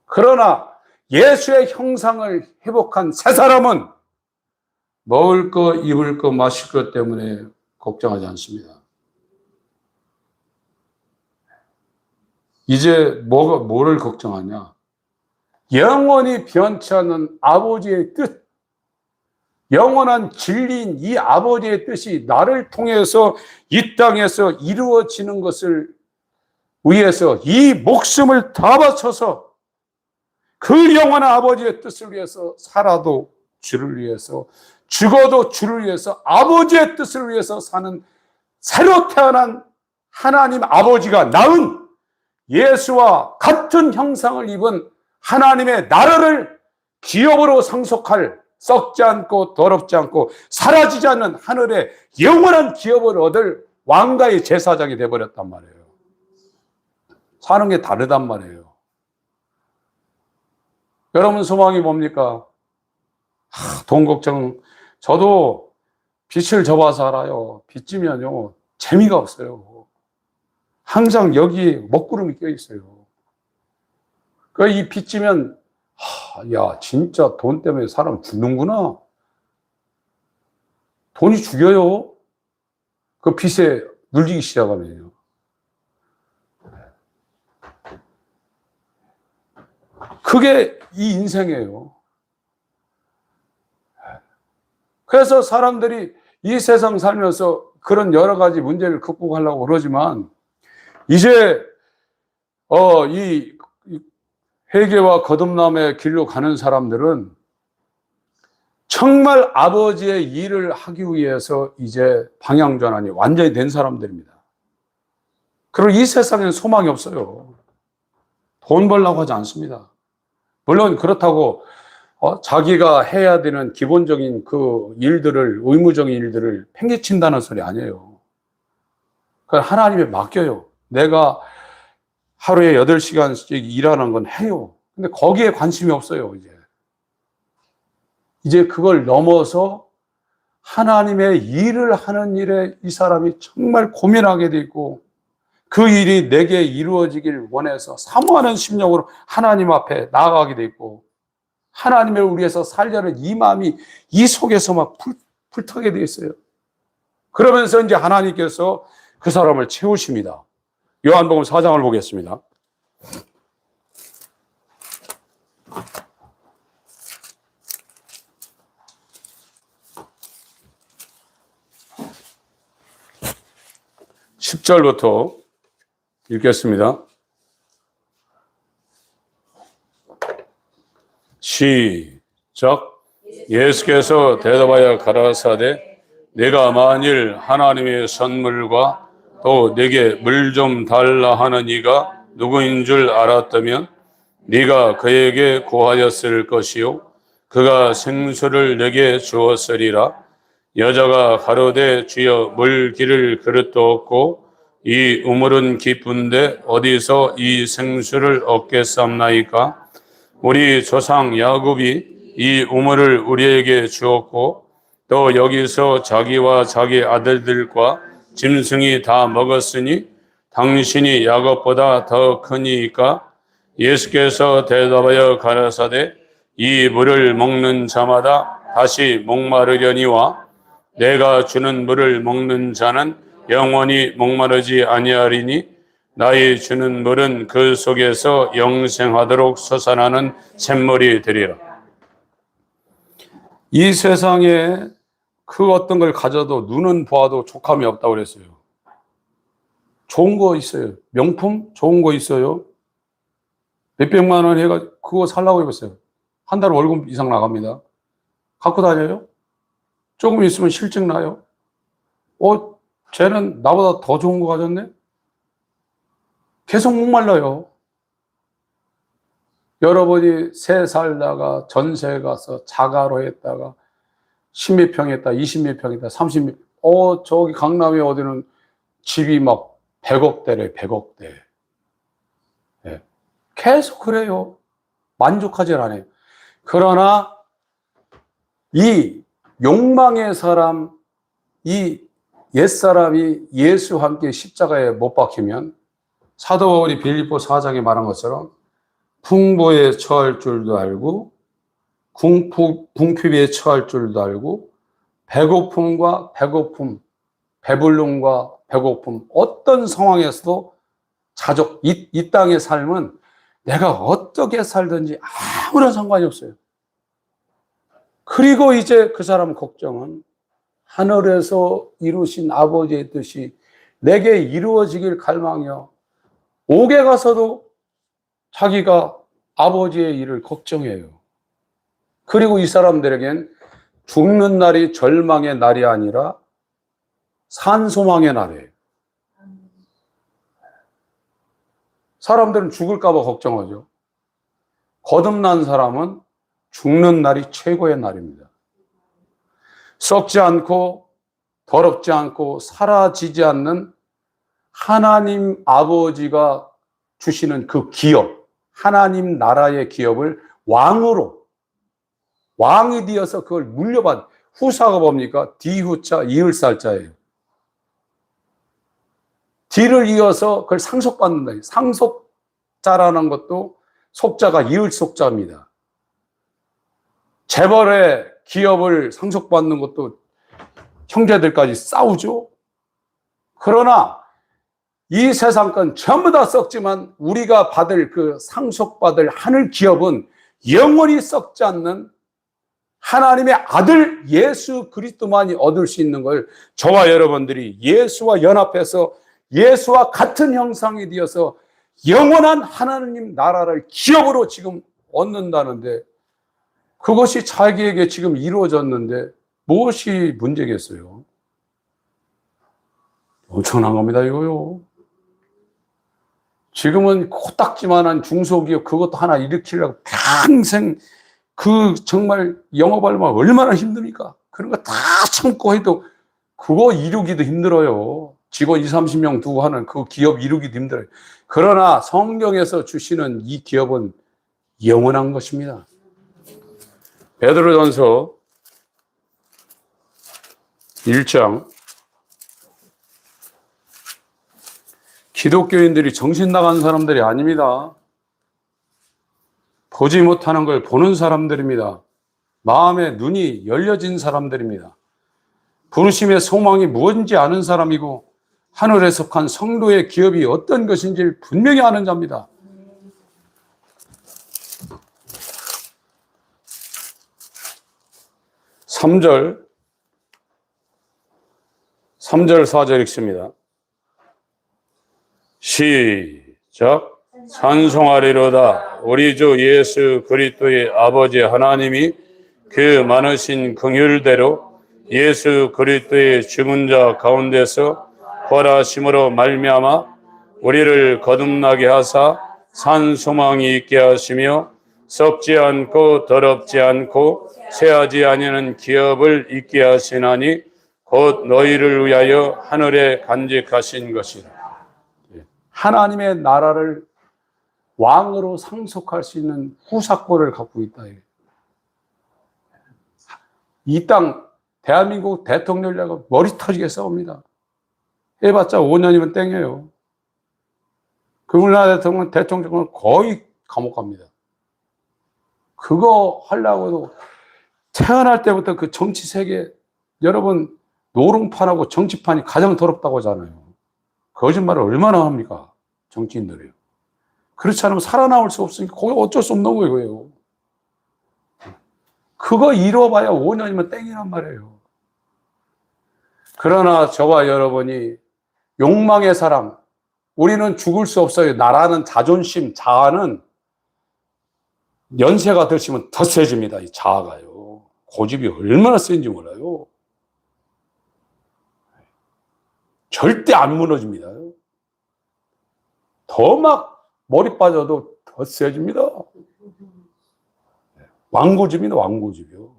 그러나 예수의 형상을 회복한 새 사람은 먹을 거 입을 거 마실 것 때문에 걱정하지 않습니다. 이제 뭐를 걱정하냐? 영원히 변치 않는 아버지의 뜻, 영원한 진리인 이 아버지의 뜻이 나를 통해서 이 땅에서 이루어지는 것을 위해서 이 목숨을 다 바쳐서 그 영원한 아버지의 뜻을 위해서 살아도 주를 위해서 죽어도 주를 위해서 아버지의 뜻을 위해서 사는 새로 태어난 하나님 아버지가 낳은 예수와 같은 형상을 입은 하나님의 나라를 기업으로 상속할 썩지 않고 더럽지 않고 사라지지 않는 하늘의 영원한 기업을 얻을 왕가의 제사장이 되어버렸단 말이에요. 사는 게 다르단 말이에요. 여러분 소망이 뭡니까? 돈 걱정. 저도 빚을 져봐서 알아요. 빚지면요 재미가 없어요. 항상 여기 먹구름이 껴있어요. 이 빚지면 야 진짜 돈 때문에 사람 죽는구나. 돈이 죽여요. 그 빚에 눌리기 시작하면요. 그게 이 인생이에요. 그래서 사람들이 이 세상 살면서 그런 여러 가지 문제를 극복하려고 그러지만 이제 이 회개와 거듭남의 길로 가는 사람들은 정말 아버지의 일을 하기 위해서 이제 방향 전환이 완전히 된 사람들입니다. 그리고 이 세상에는 소망이 없어요. 돈 벌려고 하지 않습니다. 물론 그렇다고 자기가 해야 되는 기본적인 그 일들을, 의무적인 일들을 팽개친다는 소리 아니에요. 하나님에 맡겨요. 내가 하루에 8시간씩 일하는 건 해요. 근데 거기에 관심이 없어요, 이제 그걸 넘어서 하나님의 일을 하는 일에 이 사람이 정말 고민하게 돼 있고 그 일이 내게 이루어지길 원해서 사모하는 심령으로 하나님 앞에 나아가게 돼 있고 하나님을 위해서 살려는 이 마음이 이 속에서 막 불타게 되어 있어요. 그러면서 이제 하나님께서 그 사람을 채우십니다. 요한복음 4장을 보겠습니다. (10절부터) 읽겠습니다. 시작. 예수께서 대답하여 가라사대 내가 만일 하나님의 선물과 또 내게 물 좀 달라 하는 이가 누구인 줄 알았다면 네가 그에게 구하였을 것이요 그가 생수를 내게 주었으리라. 여자가 가로되 주여 물 기를 그릇도 없고 이 우물은 깊은데 어디서 이 생수를 얻겠사옵나이까? 우리 조상 야곱이 이 우물을 우리에게 주었고 또 여기서 자기와 자기 아들들과 짐승이 다 먹었으니 당신이 야곱보다 더 크니이까? 예수께서 대답하여 가라사대 이 물을 먹는 자마다 다시 목마르려니와 내가 주는 물을 먹는 자는 영원히 목마르지 아니하리니 나의 주는 물은 그 속에서 영생하도록 솟아나는 샘물이 되리라. 이 세상에 그 어떤 걸 가져도 눈은 보아도 족함이 없다고 그랬어요. 좋은 거 있어요. 명품 좋은 거 있어요. 몇백만 원 해가지고 그거 살라고 해봤어요. 한 달 월급 이상 나갑니다. 갖고 다녀요? 조금 있으면 실증 나요. 쟤는 나보다 더 좋은 거 가졌네? 계속 목말라요. 여러분이 새 살다가 전세 가서 자가로 했다가 10몇 평 했다, 20몇 평 했다, 30몇 저기 강남에 어디는 집이 막 100억대래, 100억대. 네. 계속 그래요. 만족하지 않아요. 그러나 이 욕망의 사람, 이 옛사람이 예수와 함께 십자가에 못 박히면 사도 바울이 빌립보 4장에 말한 것처럼 풍부에 처할 줄도 알고 궁핍에 처할 줄도 알고 배고픔과 배고픔, 배불름과 배고픔 어떤 상황에서도 이 땅의 삶은 내가 어떻게 살든지 아무런 상관이 없어요. 그리고 이제 그 사람 걱정은 하늘에서 이루신 아버지의 뜻이 내게 이루어지길 갈망하여 옥에 가서도 자기가 아버지의 일을 걱정해요. 그리고 이 사람들에겐 죽는 날이 절망의 날이 아니라 산소망의 날이에요. 사람들은 죽을까 봐 걱정하죠. 거듭난 사람은 죽는 날이 최고의 날입니다. 썩지 않고 더럽지 않고 사라지지 않는 하나님 아버지가 주시는 그 기업, 하나님 나라의 기업을 왕이 되어서 그걸 물려받은 후사가 뭡니까? 디후자 이을살자예요. 뒤를 이어서 그걸 상속받는다. 상속자라는 것도 속자가 이을 속자입니다. 재벌의 기업을 상속받는 것도 형제들까지 싸우죠. 그러나 이 세상 건 전부 다 썩지만 우리가 받을 그 상속받을 하늘 기업은 영원히 썩지 않는 하나님의 아들 예수 그리스도만이 얻을 수 있는 걸 저와 여러분들이 예수와 연합해서 예수와 같은 형상이 되어서 영원한 하나님 나라를 기업으로 지금 얻는다는데 그것이 자기에게 지금 이루어졌는데 무엇이 문제겠어요? 엄청난 겁니다, 이거요. 지금은 코딱지만한 중소기업 그것도 하나 일으키려고 평생 정말 영업하려면 얼마나 힘듭니까? 그런 거 다 참고 해도 그거 이루기도 힘들어요. 직원 20, 30명 두고 하는 그 기업 이루기도 힘들어요. 그러나 성경에서 주시는 이 기업은 영원한 것입니다. 베드로전서 1장 기독교인들이 정신 나간 사람들이 아닙니다. 보지 못하는 걸 보는 사람들입니다. 마음의 눈이 열려진 사람들입니다. 부르심의 소망이 무엇인지 아는 사람이고 하늘에 속한 성도의 기업이 어떤 것인지를 분명히 아는 자입니다. (3절) 4절 읽습니다. 시작. 찬송하리로다. 우리 주 예수 그리스도의 아버지 하나님이 그 많으신 긍휼대로 예수 그리스도의 죽은 자 가운데서 부활하심으로 말미암아 우리를 거듭나게 하사 산 소망이 있게 하시며 썩지 않고 더럽지 않고 쇠하지 아니하는 기업을 있게 하시나니 곧 너희를 위하여 하늘에 간직하신 것이라. 하나님의 나라를 왕으로 상속할 수 있는 후사권을 갖고 있다. 이 땅 대한민국 대통령이라고 머리 터지게 싸웁니다. 해봤자 5년이면 땡이에요. 그 우리나라 대통령은 거의 감옥 갑니다. 그거 하려고도 태어날 때부터 그 정치 세계, 여러분 노름판하고 정치판이 가장 더럽다고 하잖아요. 거짓말을 얼마나 합니까? 정치인들이요. 그렇지 않으면 살아남을 수 없으니까 거기 어쩔 수 없는 거예요. 그거 이뤄봐야 5년이면 땡이란 말이에요. 그러나 저와 여러분이 욕망의 사람, 우리는 죽을 수 없어요. 나라는 자존심, 자아는 연세가 드시면 더 세집니다. 이 자아가요. 고집이 얼마나 센지 몰라요. 절대 안 무너집니다. 더 막 머리 빠져도 더 세집니다. 왕고집이다, 왕고집이요.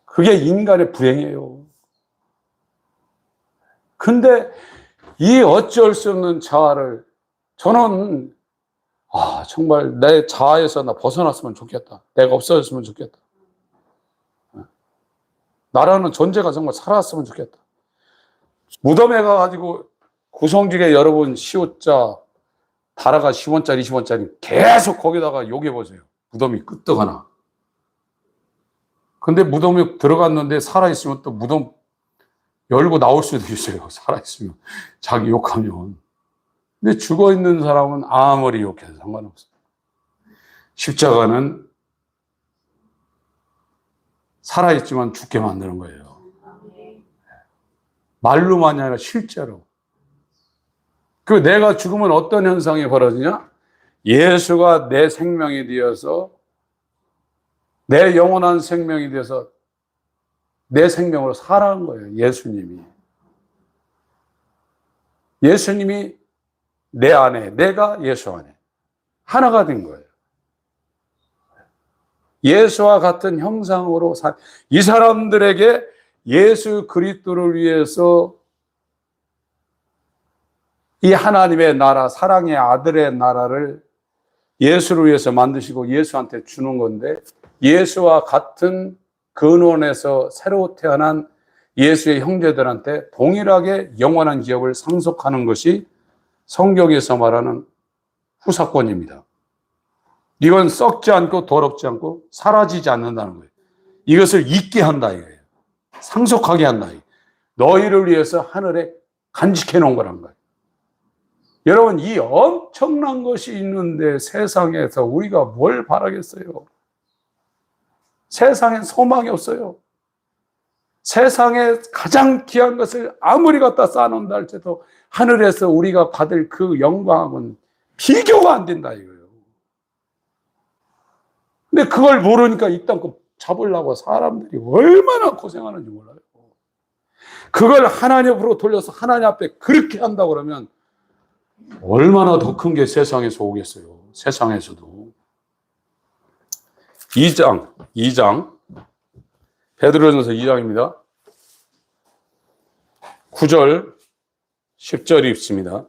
그게 인간의 불행이에요. 근데 이 어쩔 수 없는 자아를 저는 정말 내 자아에서 나 벗어났으면 좋겠다. 내가 없어졌으면 좋겠다. 나라는 존재가 정말 살아왔으면 좋겠다. 무덤에 가가지고 구성직에 여러분 시옷자 달아가 10원짜리 20원짜리 계속 거기다가 요겨보세요. 무덤이 끄떡 하나. 근데 무덤에 들어갔는데 살아있으면 또 무덤 열고 나올 수도 있어요. 살아있으면. 자기 욕하면. 근데 죽어있는 사람은 아무리 욕해도 상관없어요. 십자가는 살아있지만 죽게 만드는 거예요. 말로만이 아니라 실제로. 그 내가 죽으면 어떤 현상이 벌어지냐? 예수가 내 생명이 되어서 내 영원한 생명이 되어서 내 생명으로 살아간 거예요. 예수님이. 예수님이 내 안에, 내가 예수 안에 하나가 된 거예요. 예수와 같은 형상으로 이 사람들에게 예수 그리스도를 위해서 이 하나님의 나라, 사랑의 아들의 나라를 예수를 위해서 만드시고 예수한테 주는 건데, 예수와 같은 근원에서 새로 태어난 예수의 형제들한테 동일하게 영원한 기업을 상속하는 것이 성경에서 말하는 후사권입니다. 이건 썩지 않고 더럽지 않고 사라지지 않는다는 거예요. 이것을 잊게 한다 이거예요. 상속하게 한다. 너희를 위해서 하늘에 간직해 놓은 거란 거예요. 여러분, 이 엄청난 것이 있는데 세상에서 우리가 뭘 바라겠어요? 세상엔 소망이 없어요. 세상에 가장 귀한 것을 아무리 갖다 쌓아놓는다 할지라도 하늘에서 우리가 받을 그 영광은 비교가 안 된다 이거예요. 근데 그걸 모르니까 이 땅 거 잡으려고 사람들이 얼마나 고생하는지 몰라요. 그걸 하나님 앞으로 돌려서 하나님 앞에 그렇게 한다고 그러면 얼마나 더 큰 게 세상에서 오겠어요. 세상에서도. 2장 베드로전서 2장입니다. 9절 10절이 있습니다.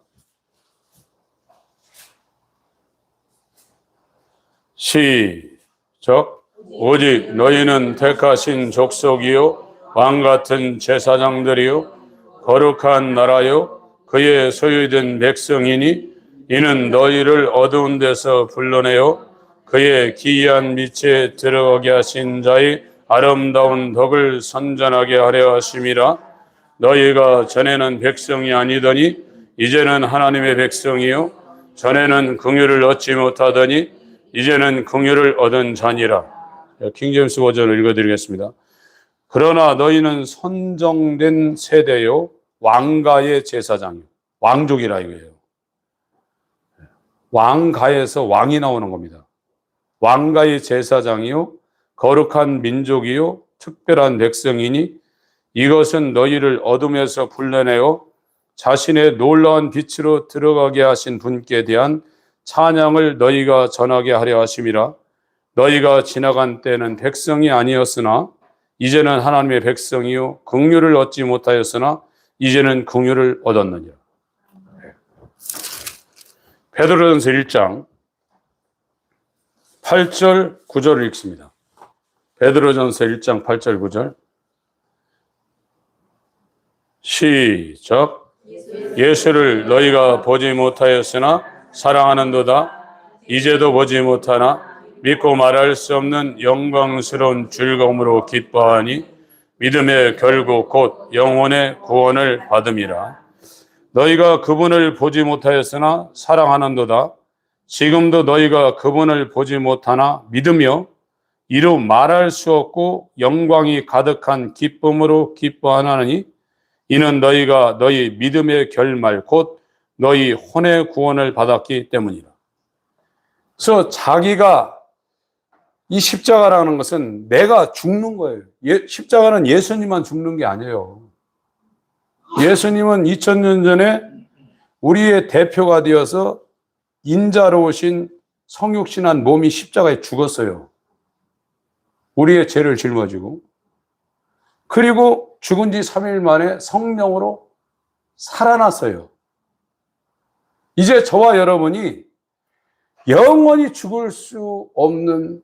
시작. 오직 너희는 택하신 족속이요 왕같은 제사장들이요 거룩한 나라요 그의 소유된 백성이니 이는 너희를 어두운 데서 불러내어 그의 기이한 빛에 들어가게 하신 자의 아름다운 덕을 선전하게 하려 하심이라. 너희가 전에는 백성이 아니더니 이제는 하나님의 백성이요 전에는 긍휼을 얻지 못하더니 이제는 긍휼을 얻은 자니라. 킹제임스 버전을 읽어드리겠습니다. 그러나 너희는 선정된 세대요 왕가의 제사장이요. 왕족이라 이거예요. 왕가에서 왕이 나오는 겁니다. 왕가의 제사장이요 거룩한 민족이요 특별한 백성이니 이것은 너희를 어둠에서 불러내어 자신의 놀라운 빛으로 들어가게 하신 분께 대한 찬양을 너희가 전하게 하려 하심이라. 너희가 지나간 때는 백성이 아니었으나 이제는 하나님의 백성이요 긍휼을 얻지 못하였으나 이제는 긍휼을 얻었느니라. 베드로전서 1장 8절 9절을 읽습니다. 베드로전서 1장 8절 9절 시작. 예수를 너희가 보지 못하였으나 사랑하는도다. 이제도 보지 못하나 믿고 말할 수 없는 영광스러운 즐거움으로 기뻐하니 믿음의 결국 곧 영혼의 구원을 받음이라. 너희가 그분을 보지 못하였으나 사랑하는도다. 지금도 너희가 그분을 보지 못하나 믿으며 이루 말할 수 없고 영광이 가득한 기쁨으로 기뻐하나니 이는 너희가 너희 믿음의 결말 곧 너희 혼의 구원을 받았기 때문이라. 그래서 자기가 이 십자가라는 것은 내가 죽는 거예요. 십자가는 예수님만 죽는 게 아니에요. 예수님은 2000년 전에 우리의 대표가 되어서 인자로 오신 성육신한 몸이 십자가에 죽었어요. 우리의 죄를 짊어지고. 그리고 죽은 지 3일 만에 성령으로 살아났어요. 이제 저와 여러분이 영원히 죽을 수 없는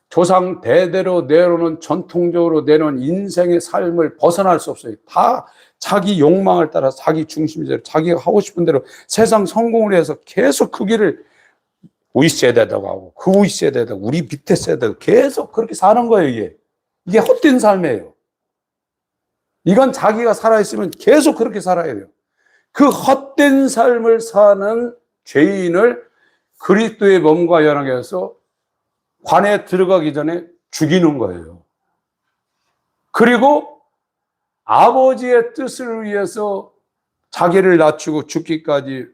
조상 대대로 내려오는 전통적으로 내려온 인생의 삶을 벗어날 수 없어요. 다 자기 욕망을 따라 자기 중심대로 자기가 하고 싶은 대로 세상 성공을 해서 계속 그 길을 우리 세대다고 하고 그 우리 세대다 우리 밑에 세대다 계속 그렇게 사는 거예요. 이게 헛된 삶이에요. 이건 자기가 살아있으면 계속 그렇게 살아야 돼요. 그 헛된 삶을 사는 죄인을 그리스도의 몸과 연합해서 관에 들어가기 전에 죽이는 거예요. 그리고 아버지의 뜻을 위해서 자기를 낮추고 죽기까지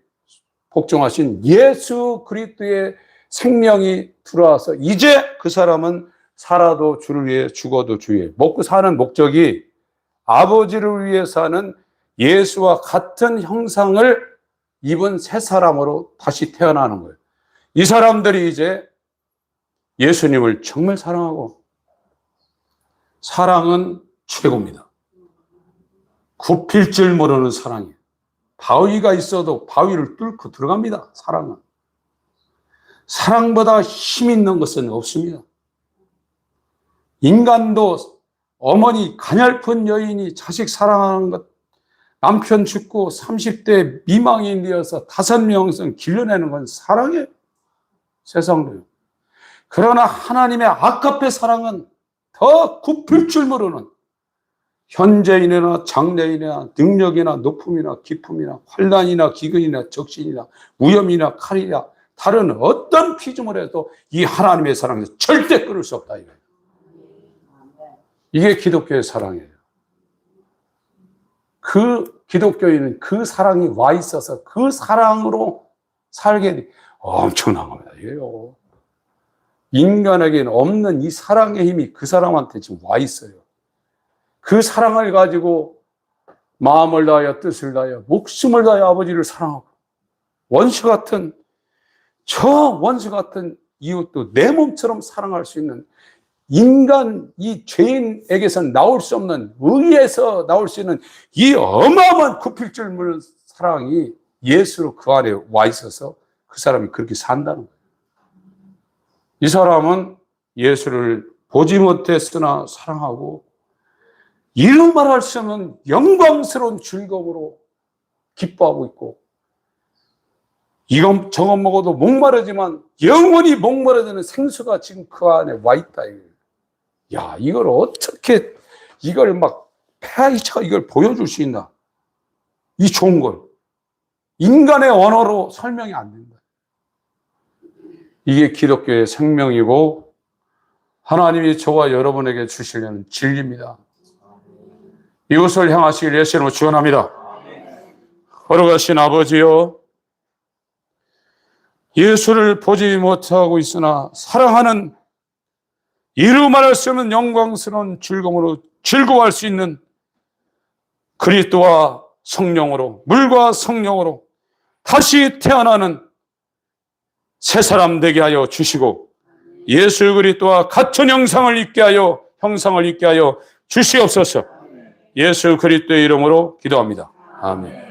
복종하신 예수 그리스도의 생명이 들어와서 이제 그 사람은 살아도 주를 위해 죽어도 주를 위해 먹고 사는 목적이 아버지를 위해 사는 예수와 같은 형상을 입은 새 사람으로 다시 태어나는 거예요. 이 사람들이 이제 예수님을 정말 사랑하고 사랑은 최고입니다. 굽힐 줄 모르는 사랑이에요. 바위가 있어도 바위를 뚫고 들어갑니다. 사랑은. 사랑보다 힘 있는 것은 없습니다. 인간도 어머니 가냘픈 여인이 자식 사랑하는 것 남편 죽고 30대 미망인 되어서 5명씩 길러내는 건 사랑이에요. 세상도요. 그러나 하나님의 아가페 사랑은 더 굽힐 줄 모르는 현재인이나 장래인이나 능력이나 높음이나 기품이나 환난이나 기근이나 적신이나 무염이나 칼이나 다른 어떤 피조물에도 이 하나님의 사랑은 절대 끊을 수 없다 이거예요. 이게 기독교의 사랑이에요. 그 기독교인은 그 사랑이 와 있어서 그 사랑으로 살게 돼. 엄청난 겁니다. 이게요. 인간에게는 없는 이 사랑의 힘이 그 사람한테 지금 와 있어요. 그 사랑을 가지고 마음을 다하여 뜻을 다하여 목숨을 다하여 아버지를 사랑하고 원수 같은 이웃도 내 몸처럼 사랑할 수 있는 인간 이 죄인에게서는 나올 수 없는 의에서 나올 수 있는 이 어마어마한 굽힐 줄 모르는 사랑이 예수로 그 안에 와 있어서 그 사람이 그렇게 산다는 거예요. 이 사람은 예수를 보지 못했으나 사랑하고 이루 말할 수 없는 영광스러운 즐거움으로 기뻐하고 있고 이건 저건 먹어도 목마르지만 영원히 목마르지는 생수가 지금 그 안에 와 있다. 야, 이걸 어떻게 이걸 막 폐하이차가 이걸 보여줄 수 있나? 이 좋은 걸 인간의 언어로 설명이 안 된다. 이게 기독교의 생명이고 하나님이 저와 여러분에게 주시려는 진리입니다. 이웃을 향하시길 예수님으로 축원합니다. 걸어가신 아버지여, 예수를 보지 못하고 있으나 사랑하는 이루 말할 수 없는 영광스러운 즐거움으로 즐거워할 수 있는 그리스도와 성령으로 물과 성령으로 다시 태어나는 새 사람 되게 하여 주시고 예수 그리스도와 같은 형상을 입게 하여 주시옵소서. 예수 그리스도의 이름으로 기도합니다. 아멘.